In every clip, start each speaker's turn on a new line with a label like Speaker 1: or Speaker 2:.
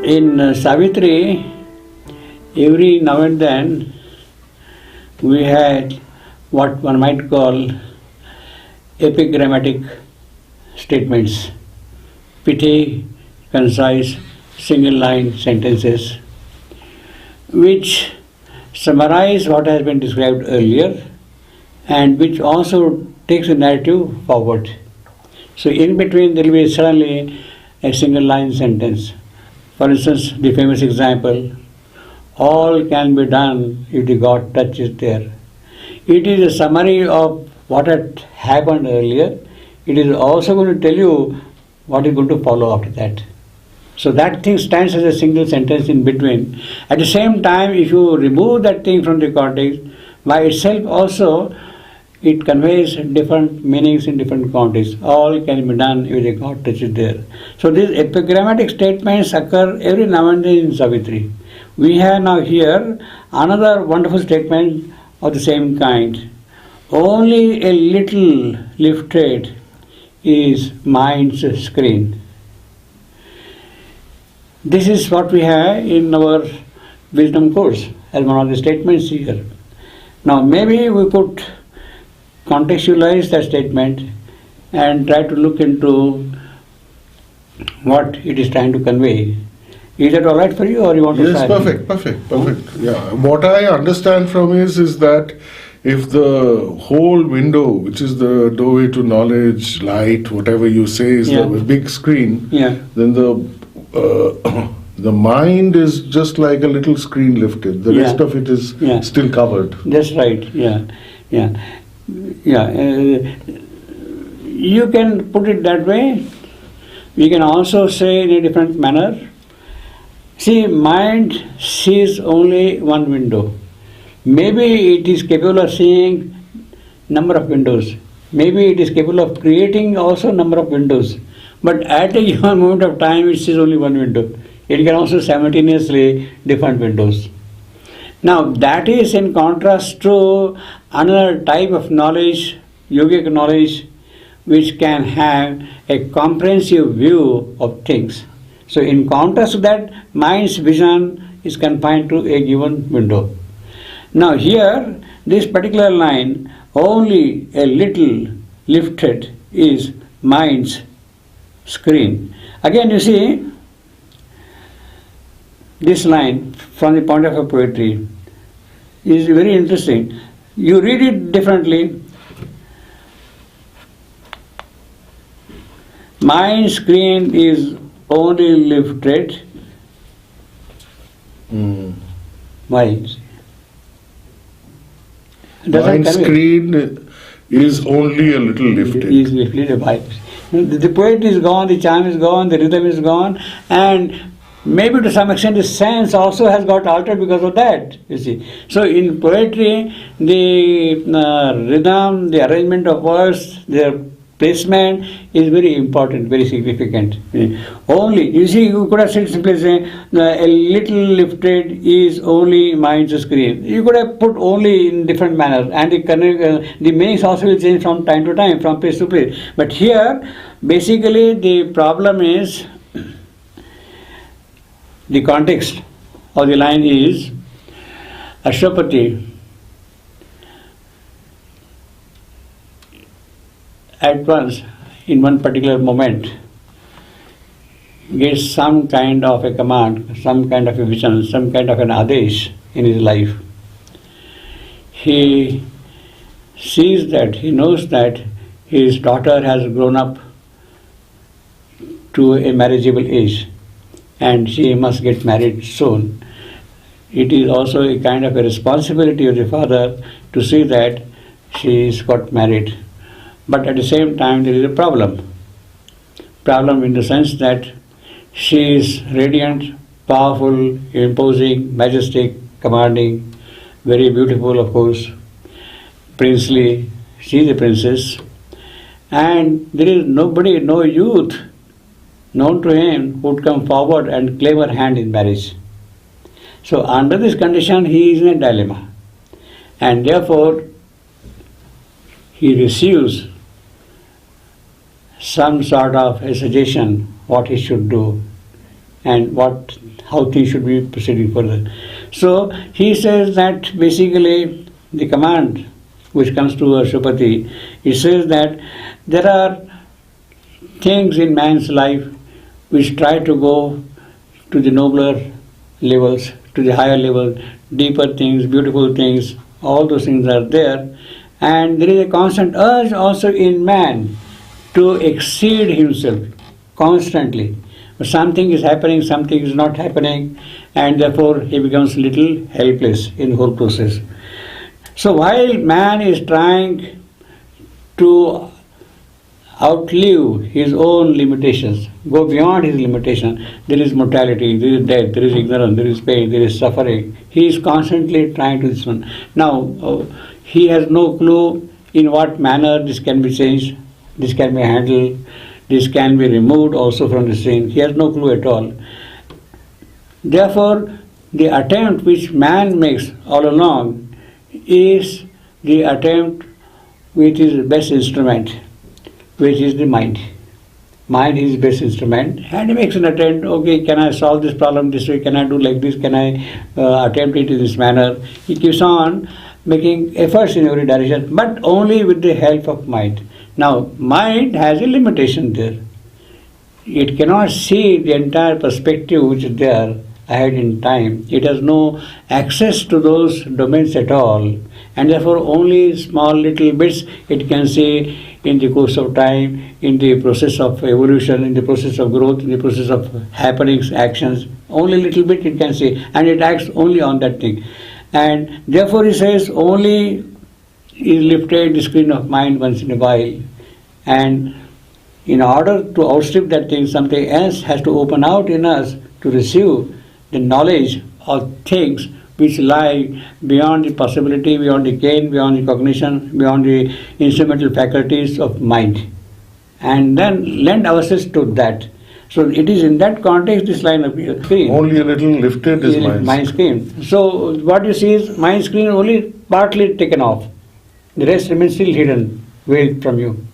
Speaker 1: In Savitri, every now and then we had what one might call epigrammatic statements, pithy, concise, single line sentences, which summarize what has been described earlier and which also takes the narrative forward. So in between there will be suddenly a single line sentence. For instance, the famous example, all can be done if the God touch is there. It is a summary of what had happened earlier. It is also going to tell you what is going to follow after that. So that thing stands as a single sentence in between. At the same time, if you remove that thing from the context, by itself also it conveys different meanings in different contexts. All can be done if the God touch is there. So these epigrammatic statements occur every now and then in Savitri. We have now here another wonderful statement of the same kind. Only a little lifted is mind's screen. This is what we have in our wisdom course as one of the statements here. Now maybe we could contextualize that statement and try to look into what it is trying to convey. Is that all right for you, or you want to
Speaker 2: Yes,
Speaker 1: try?
Speaker 2: perfect. Yeah. What I understand from is that if the whole window, which is the doorway to knowledge, light, whatever you say, is the big screen, then the mind is just like a little screen lifted. The rest of it is still covered.
Speaker 1: That's right. You can put it that way. We can also say in a different manner. See, mind sees only one window. Maybe it is capable of seeing number of windows. Maybe it is capable of creating also number of windows. But at a given moment of time, it sees only one window. It can also simultaneously different windows. Now that is in contrast to another type of knowledge, yogic knowledge, which can have a comprehensive view of things. So in contrast to that, mind's vision is confined to a given window. Now here, this particular line, only a little lifted is mind's screen. Again you see, this line from the point of view of poetry is very interesting. You read it differently. Mind's screen is only lifted. Why?
Speaker 2: Mind screen is only a little lifted.
Speaker 1: Is lifted by. The poet is gone, the charm is gone, the rhythm is gone, and maybe to some extent the sense also has got altered because of that, you see. So in poetry, the rhythm, the arrangement of words, their placement is very important, very significant. Only, you see, you could have said simply say, a little lifted is only mind's screen. You could have put only in different manner, and the meanings also will change from time to time, from place to place. But here, basically the problem is, the context of the line is Ashwapati at once in one particular moment gets some kind of a command, some kind of a vision, some kind of an adesh in his life. He sees that, he knows that his daughter has grown up to a marriageable age and she must get married soon. It is also a kind of a responsibility of the father to see that she is got married. But at the same time there is a problem. Problem in the sense that she is radiant, powerful, imposing, majestic, commanding, very beautiful of course, princely, she is a princess, and there is nobody, no youth known to him who would come forward and claim her hand in marriage. So under this condition he is in a dilemma, and therefore he receives some sort of a suggestion what he should do. and how things should be proceeding further. So he says that basically the command which comes to Ashwapati, he says that there are things in man's life which try to go to the nobler levels, to the higher level, deeper things, beautiful things, all those things are there. And there is a constant urge also in man to exceed himself constantly. Something is happening, something is not happening, and therefore he becomes little helpless in the whole process. So while man is trying to outlive his own limitations, go beyond his limitation, there is mortality, there is death, there is ignorance, there is pain, there is suffering. He is constantly trying to this one. Now, he has no clue in what manner this can be changed, this can be handled, this can be removed also from the scene. He has no clue at all. Therefore, the attempt which man makes all along is the attempt which is the best instrument, which is the mind. Mind is the best instrument, and he makes an attempt, okay, can I solve this problem this way, can I do like this, can I attempt it in this manner. He keeps on making efforts in every direction, but only with the help of mind. Now, mind has a limitation there. It cannot see the entire perspective which is there ahead in time. It has no access to those domains at all, and therefore only small little bits it can see in the course of time, in the process of evolution, in the process of growth, in the process of happenings, actions. Only little bit it can see, and it acts only on that thing. And therefore he says only is lifted the screen of mind once in a while, and in order to outstrip that thing, something else has to open out in us to receive the knowledge of things which lie beyond the possibility, beyond the ken, beyond the cognition, beyond the instrumental faculties of mind, and then lend ourselves to that. So it is in that context this line of screen.
Speaker 2: Only a little lifted is
Speaker 1: mind screen. So what you see is mind screen only partly taken off. The rest remains still hidden, veiled from you.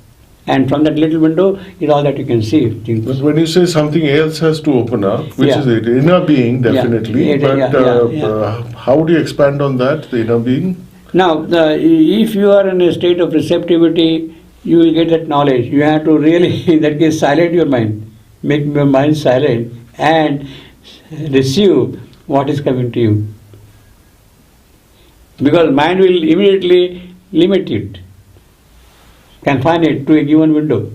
Speaker 1: And from that little window is all that you can see.
Speaker 2: But when you say something else has to open up, which is it? Inner being, definitely. How do you expand on that, the inner being?
Speaker 1: Now, if you are in a state of receptivity, you will get that knowledge. You have to really, in that case, silent your mind. Make your mind silent and receive what is coming to you. Because mind will immediately limit it, confine it to a given window.